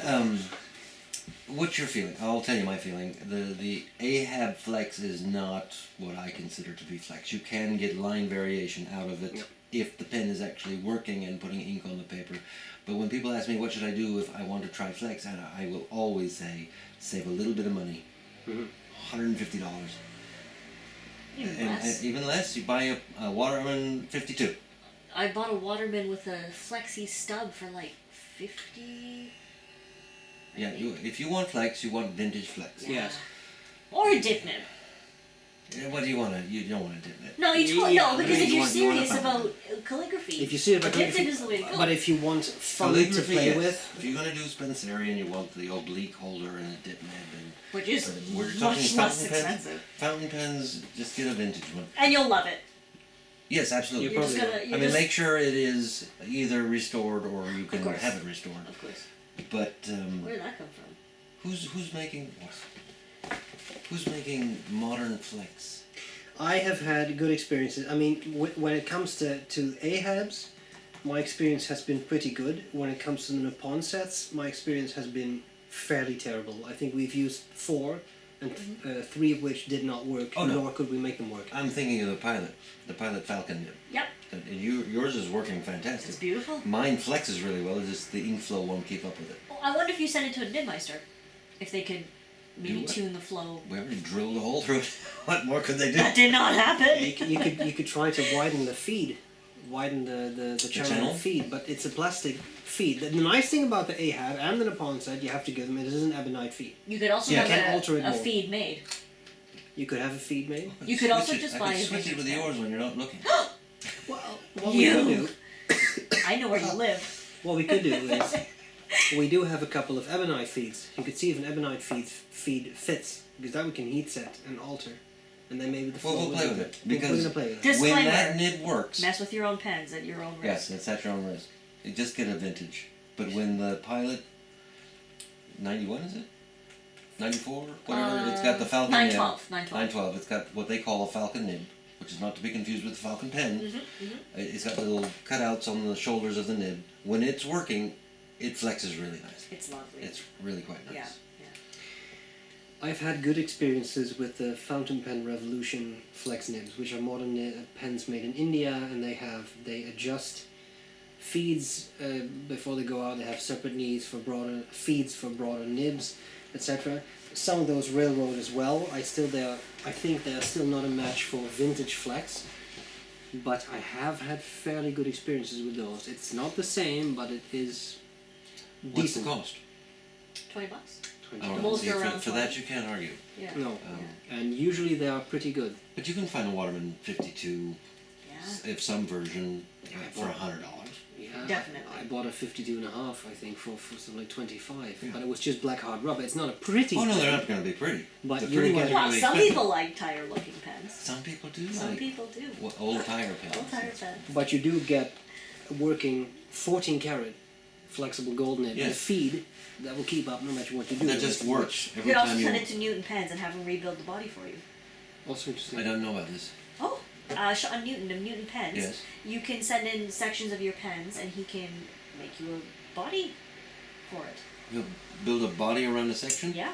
what's your feeling? I'll tell you my feeling. The ahab flex is not what I consider to be flex. You can get line variation out of it if the pen is actually working and putting ink on the paper. But when people ask me what should I do if I want to try flex, and I will always say, save a little bit of money. $150. Even And less. even less, you buy a Waterman 52. I bought a Waterman with a flexi stub for like 50. Yeah, if you want flex, you want vintage flex. Yes. Or a dip nib. Yeah, what do you want to? You don't want to dip it. No, Yeah, no, because if you you're want a serious fountain. about calligraphy, If you see it, a dip nib is the way to go. but if you want fun to Calligraphy, play yes. with, If you're going to do Spencerian, you want the oblique holder and a dip nib. And Which is we're much talking less fountain pens. expensive. Fountain pens, just get a vintage one. And you'll love it. Yes, absolutely. You You're just probably gonna. I mean, make sure it is either restored or you can course. have it restored. Of course. But Where did that come from? who's making modern flex? I have had good experiences. I mean, when it comes to ahabs, my experience has been pretty good. When it comes to the Nippon sets, my experience has been fairly terrible. I think we've used 4 and 3 of which did not work, Oh, no. nor could we make them work. I'm thinking of the pilot Falcon nib. Yep. And yours is working fantastic. It's beautiful. Mine flexes really well. It's just the ink flow won't keep up with it. Well, I wonder if you send it to a nibmeister, if they could maybe Do what? tune the flow. We already drilled a hole through it. What more could they do? That did not happen. You could try to widen the feed, widen the channel feed, but it's a plastic feed. The nice thing about the ahab and the Nippon set, you have to give them, it is an ebonite feed. You could also Yeah, can't have alter it a more. feed made. You could have a feed made. You could also just I buy could a switch it with vintage yours when you're not looking. Well, what we could do, I know where you live. what we could do is, we do have a couple of ebonite feeds. You could see if an ebonite feed fits, because that we can heat set and alter, and then maybe the flow. We'll play with it, We're because gonna play with it. Disclaimer. when that nib works, Mess with your own pens at your own risk. yes, it's at your own risk. You just get a vintage. But when the pilot 91 is it? 94? Whatever. It's got the Falcon nib. 912. 912. It's got what they call a Falcon nib, which is not to be confused with the Falcon pen. It's got little cutouts on the shoulders of the nib. When it's working, it flexes really nice. It's lovely. It's really quite nice. Yeah. I've had good experiences with the Fountain Pen Revolution flex nibs, which are modern pens made in India, and they adjust feeds before they go out. They have separate needs for broader feeds for broader nibs, etc. Some of those railroad as well. I think they are still not a match for vintage flex, but I have had fairly good experiences with those. It's not the same, but it is What's the decent. cost? $20. Oh, Most see, are around for 20. that you can't argue. Yeah. No, Yeah. and usually they are pretty good. But you can find a Waterman 52, Yeah. if some version, for $100. Yeah, Definitely. I bought a 52.5, I think, for something like 25. But it was just black hard rubber. It's not a pretty. Oh no, they're pen, not going to be pretty. But the you pretty will ones get- are Well, really some expensive. people like tire-looking pens. Some people do Some like people do. old tire pens. Old tire pens. But you do get a working 14 karat flexible gold nib and a Yes. feed that will keep up no matter what you do. That with just it, works You every could also time send you. it to Newton Pens and have them rebuild the body for you. which also interesting. I don't know about this. Oh, Sean Newton of Newton Pens. Yes. You can send in sections of your pens, and he can make you a body for it. You'll build a body around a section. Yeah.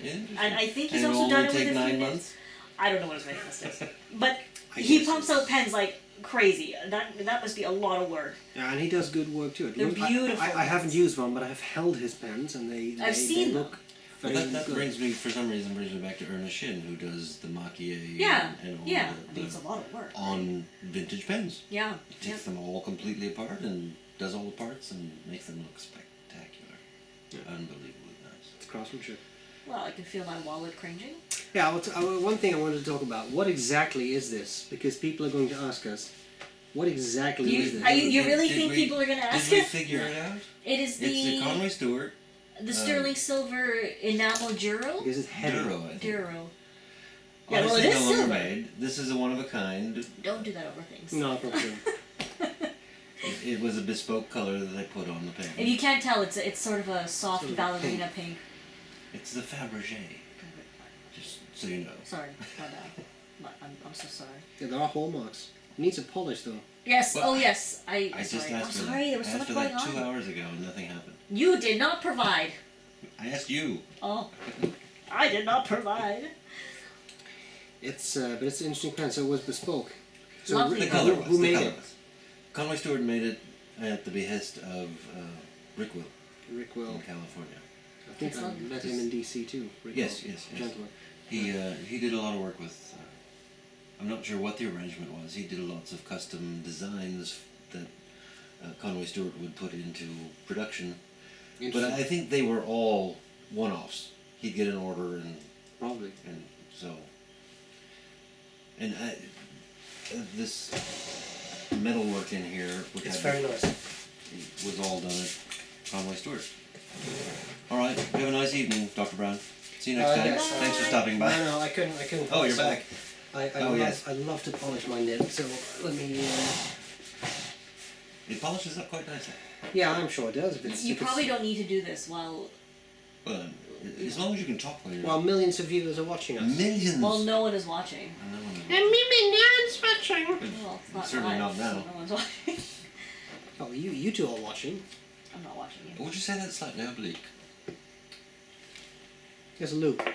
Interesting. And I think he's and also it'll done only it with take a few 9 nibs. months. I don't know what his waiting list is, but I he guess pumps it's- out pens like crazy. That must be a lot of work. Yeah, and he does good work too. They're beautiful I haven't pens. used one, but I have held his pens, and I've seen they them. look But very that good. brings me, for some reason, back to Ernest Shin, who does the Maki Yeah. and all Yeah. I the mean, it's a lot of work. on vintage pens. Yeah. He takes them all completely apart and does all the parts and makes them look spectacular. Yeah. Unbelievably nice. It's craftsmanship. Well, I can feel my wallet cringing. Yeah, one thing I wanted to talk about. What exactly is this? Because people are going to ask us, what exactly is this? You really Did think we- people are going to ask Did we us? figure it out? It is It's the the Conway Stewart sterling silver enamel duro. Because it's heavy. Duro, I think. Duro. Yeah, well, Obviously it is no longer silver. made. This is a one of a kind. Don't do that over things. No problem. It was a bespoke color that they put on the pen. If you can't tell, it's sort of a soft Sort of ballerina pink. It's the Fabergé, just so you know. Sorry, my bad. I'm so sorry. Yeah, there are hallmarks. It needs a polish though. Yes. Well, oh yes. I just sorry. asked I'm for sorry. that. There was so I much asked going for that 2 on. hours ago and nothing happened. You did not provide. I asked you. Oh, I did not provide. It's but it's an interesting pen. So it was bespoke. So Lovely. The color was. Who the made color it? was. Conway Stewart made it at the behest of Rick Will Rick Will. in California. I think That's I lovely. met him in DC too. Rick Yes, Will. yes, yes. Gentleman. He did a lot of work with. I'm not sure what the arrangement was. He did lots of custom designs that Conway Stewart would put into production. But Interesting. I think they were all one-offs. He'd get an order Probably. and so. And this metalwork in here, which It's I very nice. was all done at Conway Stewart. All right, you have a nice evening, Dr. Brown. See you next time. yes. Thanks for stopping by. No, I couldn't. Oh, you're so back. I Oh, love, yes. I love to polish my nib. So let me. It polishes up quite nicely. Yeah, I'm sure it does. If it's, You if it's- probably don't need to do this while. Well, as long as you can talk while you're. Well, millions of viewers are watching us. Millions. Well, no one is watching. No one- Millions watching. Well, it's not Certainly live, not now. so no one's watching. Oh, you two are watching. I'm not watching you. Would you say that's slightly oblique? Here's a loop.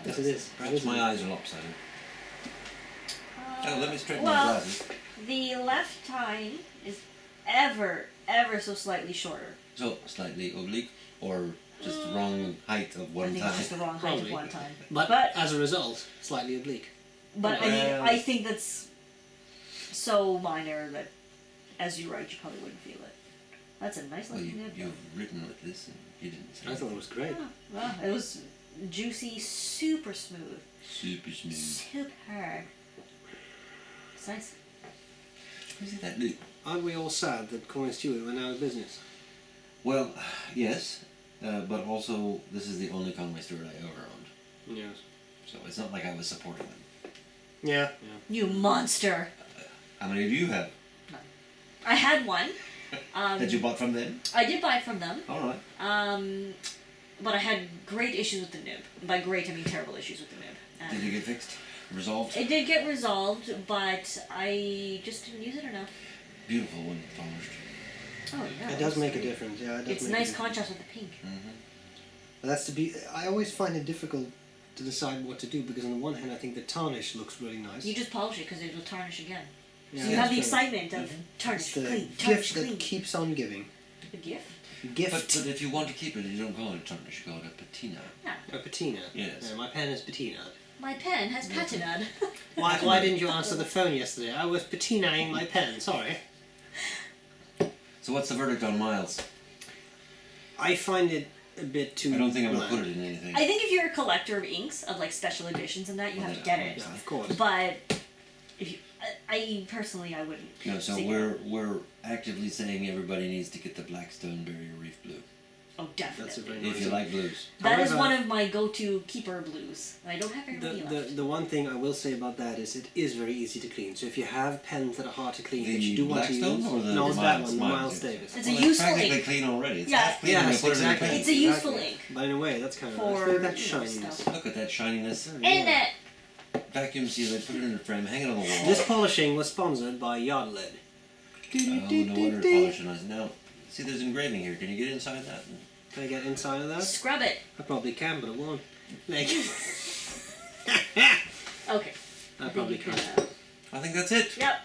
Yes, it is. Perhaps my eyes are lopsided. Oh, let me straighten my well, glasses. the left tine is ever so slightly shorter. So, slightly oblique, or just the wrong height of I one think time. it's just the wrong height of Probably. one time. But, But- as a result, slightly oblique. But I mean, Well- I think that's so minor that as you write, you probably wouldn't feel it. That's a nice Well, looking nib. you've written with this and you didn't say I thought it was great. Yeah, well, it was juicy, super smooth. super smooth. Super. It's nice. Is it that new? Aren't we all sad that Coin Stewart went out of business? Well, yes, but also this is the only Conway Stewart I ever owned. Yes. So it's not like I was supporting them. Yeah. You monster. How many do you have? I had one. That you bought from them? I did buy it from them. Alright. But I had great issues with the nib. By great, I mean terrible issues with the nib. And Did you get fixed? Resolved? it did get resolved, but I just didn't use it enough. Beautiful when polished. Oh yeah. It does make a difference. Yeah, it does. It's make nice a difference. contrast with the pink. But that's to be. I always find it difficult to decide what to do because on the one hand, I think the tarnish looks really nice. You just polish it because it will tarnish again. Yeah, So you have the that's true. excitement of tarnish It's the clean, tarnish gift that clean. keeps on giving. The gift? Gift. But if you want to keep it, you don't call it a tarnish, you call it a patina. A patina. Yes. Yeah, my pen is patina. My pen has patina'd. Why didn't you answer the phone yesterday? I was patinaing my pen. Sorry. So what's the verdict on Miles? I find it a bit too. I don't think I'm going to bland. put it in anything. I think if you're a collector of inks, of like special editions and that, you Well, have to yeah, get it. Yeah, of course. But if you, I personally, I wouldn't. No, so seek it out. we're actively saying everybody needs to get the Blackstone B.R.E. Reef Blue. Oh, definitely. That's a very If you like blues. That is However- one of my go-to keeper blues. And I don't have very many left. The one thing I will say about that is it is very easy to clean. So if you have pens that are hard to clean, The that you do want to Blackstone use, or the no, it's that Miles? one, the Miles yes. Davis. It's a Well, useful practically ink. clean already. It's Yeah. half clean when you Yes, put exactly. it in It's a useful ink. But in a way, that's kind of For, nice. Look at that you know, shininess. stuff. Look at that shininess. In it! Vacuum seal it, put it in a frame, hang it on the wall. This polishing was sponsored by Yard Lead. Oh, no wonder it's polishing nice. Now, see there's engraving here. Can you get inside that? Can I get inside of that? Scrub it. I probably can, but I won't. Like, Okay. I probably think you can't. can, I think that's it. Yep.